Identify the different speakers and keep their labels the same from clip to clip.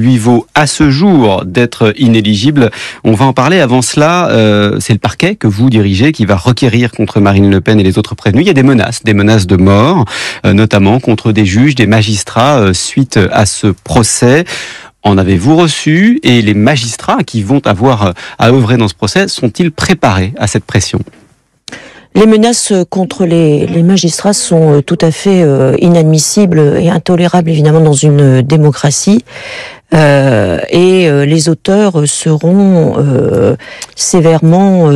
Speaker 1: lui vaut à ce jour d'être inéligible. On va en parler. Avant cela, c'est le parquet que vous dirigez qui va requérir contre Marine Le Pen et les autres prévenus. Il y a des menaces de mort, notamment contre des juges, des magistrats, suite à ce procès. En avez-vous reçu? Et les magistrats qui vont avoir à œuvrer dans ce procès sont-ils préparés à cette pression?
Speaker 2: Les menaces contre les magistrats sont tout à fait inadmissibles et intolérables, évidemment, dans une démocratie. Et les auteurs seront sévèrement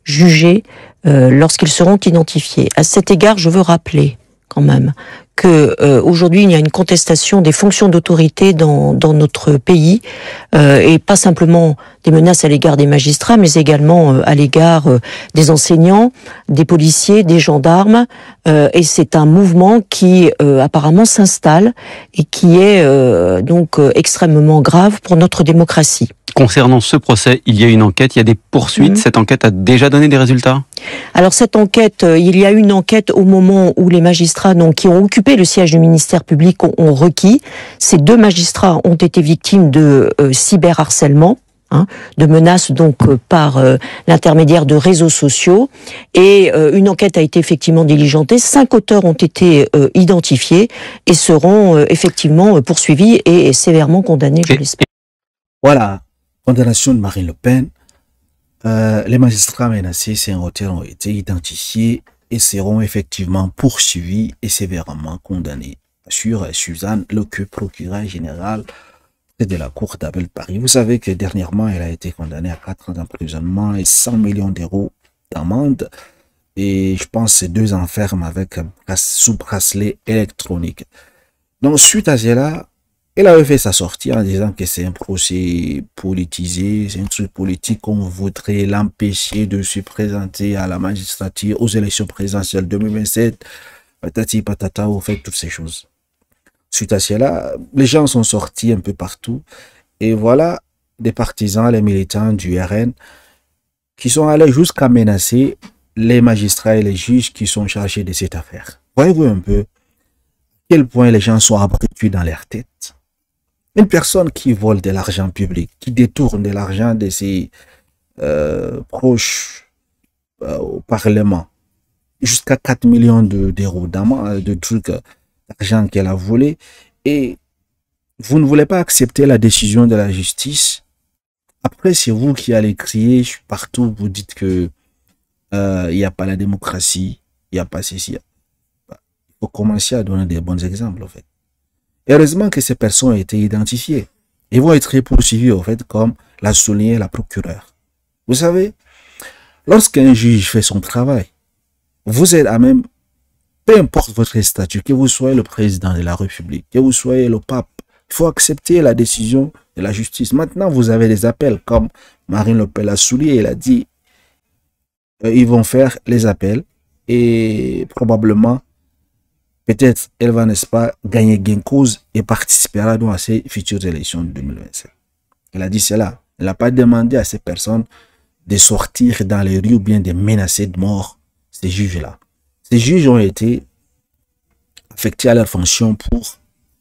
Speaker 2: jugés lorsqu'ils seront identifiés. À cet égard, je veux rappeler quand même que aujourd'hui il y a une contestation des fonctions d'autorité dans notre pays et pas simplement des menaces à l'égard des magistrats, mais également à l'égard des enseignants, des policiers, des gendarmes, et c'est un mouvement qui apparemment s'installe et qui est donc extrêmement grave pour notre démocratie.
Speaker 1: Concernant ce procès, il y a une enquête, il y a des poursuites. Cette enquête a déjà donné des résultats?
Speaker 2: Alors cette enquête, il y a une enquête au moment où les magistrats qui ont occupé le siège du ministère public ont requis. Ces 2 magistrats ont été victimes de cyberharcèlement. De menaces donc par l'intermédiaire de réseaux sociaux, et une enquête a été effectivement diligentée. 5 auteurs ont été identifiés et seront effectivement poursuivis et sévèrement condamnés, je l'espère.
Speaker 3: Voilà, condamnation de Marine Le Pen. Les magistrats menacés, ces auteurs ont été identifiés et seront effectivement poursuivis et sévèrement condamnés. Assure Suzanne Lequeux, procureur général de la Cour d'appel de Paris. Vous savez que dernièrement, elle a été condamnée à 4 ans d'emprisonnement et 100 millions d'euros d'amende. Et je pense que c'est 2 ans ferme avec sous bracelet électronique. Donc, suite à cela, elle avait fait sa sortie en disant que c'est un procès politisé, c'est un truc politique qu'on voudrait l'empêcher de se présenter à la magistrature aux élections présidentielles 2027. Patati patata, vous faites toutes ces choses. Suite à cela, les gens sont sortis un peu partout. Et voilà des partisans, les militants du RN, qui sont allés jusqu'à menacer les magistrats et les juges qui sont chargés de cette affaire. Voyez-vous un peu à quel point les gens sont abattus dans leur tête. Une personne qui vole de l'argent public, qui détourne de l'argent de ses proches au Parlement, jusqu'à 4 millions d'euros de trucs, d'argent qu'elle a volé, et vous ne voulez pas accepter la décision de la justice. Après, c'est vous qui allez crier partout, vous dites que il n'y a pas la démocratie, il n'y a pas ceci. Il faut commencer à donner des bons exemples, en fait. Heureusement que ces personnes ont été identifiées. Ils vont être poursuivis, en fait, comme l'a souligné la procureure. Vous savez, lorsqu'un juge fait son travail, vous êtes à même, peu importe votre statut, que vous soyez le président de la République, que vous soyez le pape, il faut accepter la décision de la justice. Maintenant, vous avez des appels, comme Marine Le Pen l'a souligné, elle a dit, ils vont faire les appels et probablement, peut-être, elle va, n'est-ce pas, gagner gain cause et participera donc à ces futures élections de 2027. Elle a dit cela. Elle n'a pas demandé à ces personnes de sortir dans les rues ou bien de menacer de mort ces juges-là. Ces juges ont été affectés à leur fonction pour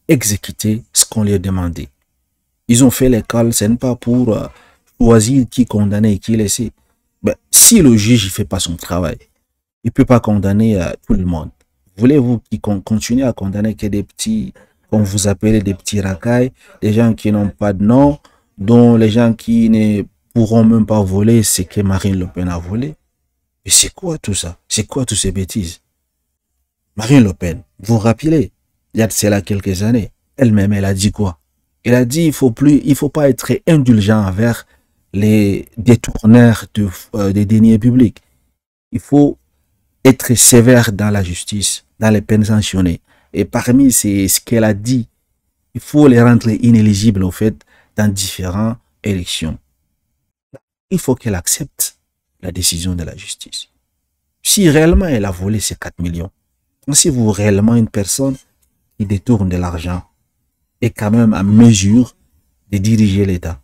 Speaker 3: exécuter ce qu'on leur demandait. Ils ont fait l'école, ce n'est pas pour choisir qui condamner et qui laisser. Ben, si le juge ne fait pas son travail, il ne peut pas condamner tout le monde. Voulez-vous qu'il continue à condamner que des petits, comme vous appelez, des petits racailles, des gens qui n'ont pas de nom, dont les gens qui ne pourront même pas voler ce que Marine Le Pen a volé? Et c'est quoi tout ça? C'est quoi toutes ces bêtises? Marine Le Pen, vous vous rappelez, il y a de cela quelques années, elle-même, elle a dit quoi? Elle a dit il faut pas être indulgent envers les détourneurs des deniers publics. Il faut être sévère dans la justice, dans les peines sanctionnées. Et parmi ce qu'elle a dit, il faut les rendre inéligibles au fait dans différentes élections. Il faut qu'elle accepte la décision de la justice. Si réellement elle a volé ces 4 millions, pensez-vous réellement une personne qui détourne de l'argent est quand même à mesure de diriger l'État?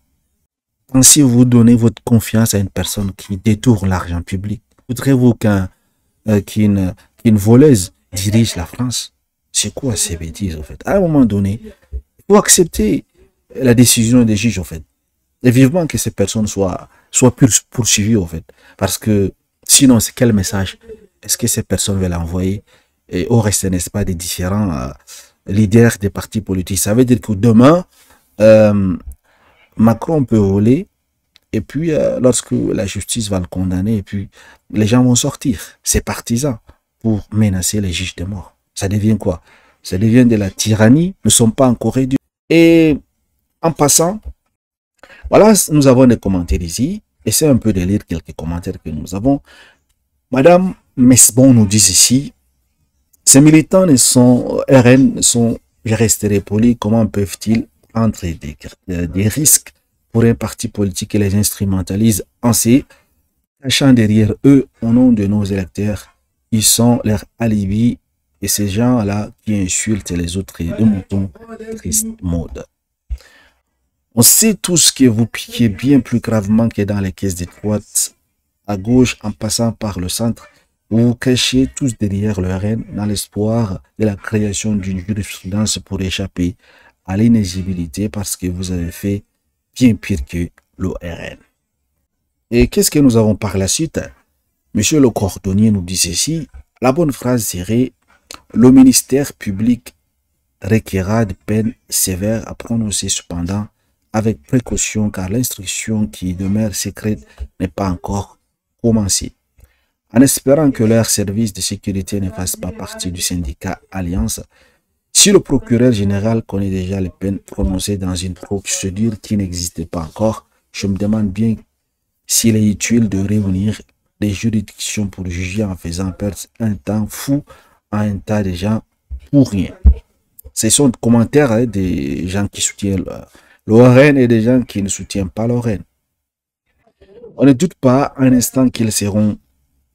Speaker 3: Pensez-vous donner votre confiance à une personne qui détourne l'argent public? Voudrez-vous qu'une voleuse dirige la France? C'est quoi ces bêtises en fait? À un moment donné, il faut accepter la décision des juges, en fait. Et vivement que ces personnes soient poursuivies, en fait. Parce que sinon, c'est quel message est-ce que ces personnes veulent envoyer et au reste, n'est-ce pas, des différents leaders des partis politiques? Ça veut dire que demain, Macron peut voler, et puis lorsque la justice va le condamner, et puis les gens vont sortir, ses partisans, pour menacer les juges de mort. Ça devient quoi? Ça devient de la tyrannie. Nous ne sommes pas encore réduits. Et en passant, voilà, nous avons des commentaires ici. Essayez un peu de lire quelques commentaires que nous avons. Madame Mesbon nous dit ici, ces militants RN sont, je resterai poli, comment peuvent-ils prendre des risques pour un parti politique et les instrumentalisent en se cachant derrière eux au nom de nos électeurs? Ils sont leurs alibis et ces gens-là qui insultent les autres de moutons, triste mode. On sait tous que vous piquez bien plus gravement que dans les caisses de droite, à gauche en passant par le centre. Vous vous cachez tous derrière le RN dans l'espoir de la création d'une jurisprudence pour échapper à l'inéligibilité parce que vous avez fait bien pire que l'ORN. Et qu'est-ce que nous avons par la suite? Monsieur le cordonnier nous dit ceci. La bonne phrase serait: le ministère public requérera de peines sévères à prononcer cependant avec précaution car l'instruction qui demeure secrète n'est pas encore commencée. En espérant que leur service de sécurité ne fasse pas partie du syndicat Alliance, si le procureur général connaît déjà les peines prononcées dans une procédure qui n'existait pas encore, je me demande bien s'il est utile de réunir des juridictions pour juger en faisant perdre un temps fou à un tas de gens pour rien. Ce sont des commentaires des gens qui soutiennent l'ORN et des gens qui ne soutiennent pas l'ORN. On ne doute pas un instant qu'ils seront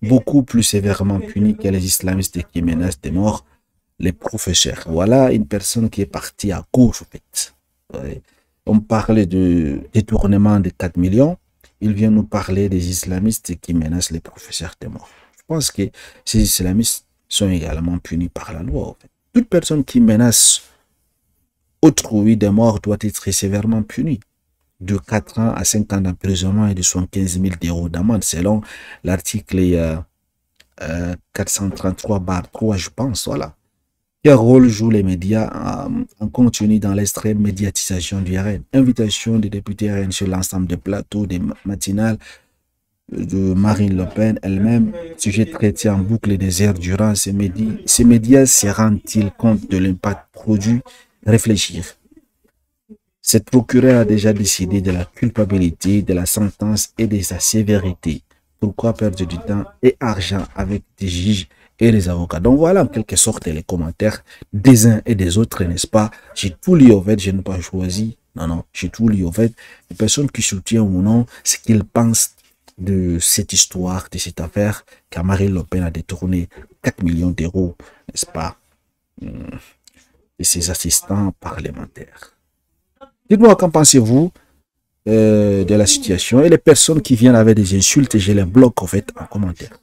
Speaker 3: beaucoup plus sévèrement punis que les islamistes qui menacent de mort les professeurs. Voilà une personne qui est partie à gauche, en fait. On parlait de détournement de 4 millions. Il vient nous parler des islamistes qui menacent les professeurs de mort. Je pense que ces islamistes sont également punis par la loi, en fait. Toute personne qui menace autrui de mort doit être sévèrement punie. De 4 ans à 5 ans d'emprisonnement et de 75 000 € d'amende, selon l'article 433/3, je pense, voilà. Quel rôle jouent les médias en continu dans l'extrême médiatisation du RN? Invitation des députés RN sur l'ensemble des plateaux, des matinales de Marine Le Pen elle-même, sujet traité en boucle des heures durant ces médias se rendent-ils compte de l'impact produit? Réfléchir. Cette procureure a déjà décidé de la culpabilité, de la sentence et de sa sévérité. Pourquoi perdre du temps et argent avec des juges et des avocats? Donc voilà en quelque sorte les commentaires des uns et des autres, n'est-ce pas? J'ai tout lu, en fait, je n'ai pas choisi. Non, j'ai tout lu, en fait. Les personnes qui soutiennent ou non ce qu'ils pensent de cette histoire, de cette affaire, car Marine Le Pen a détourné 4 millions d'euros, n'est-ce pas, de ses assistants parlementaires. Dites-moi, qu'en pensez-vous de la situation? Et les personnes qui viennent avec des insultes, je les bloque en fait en commentaire.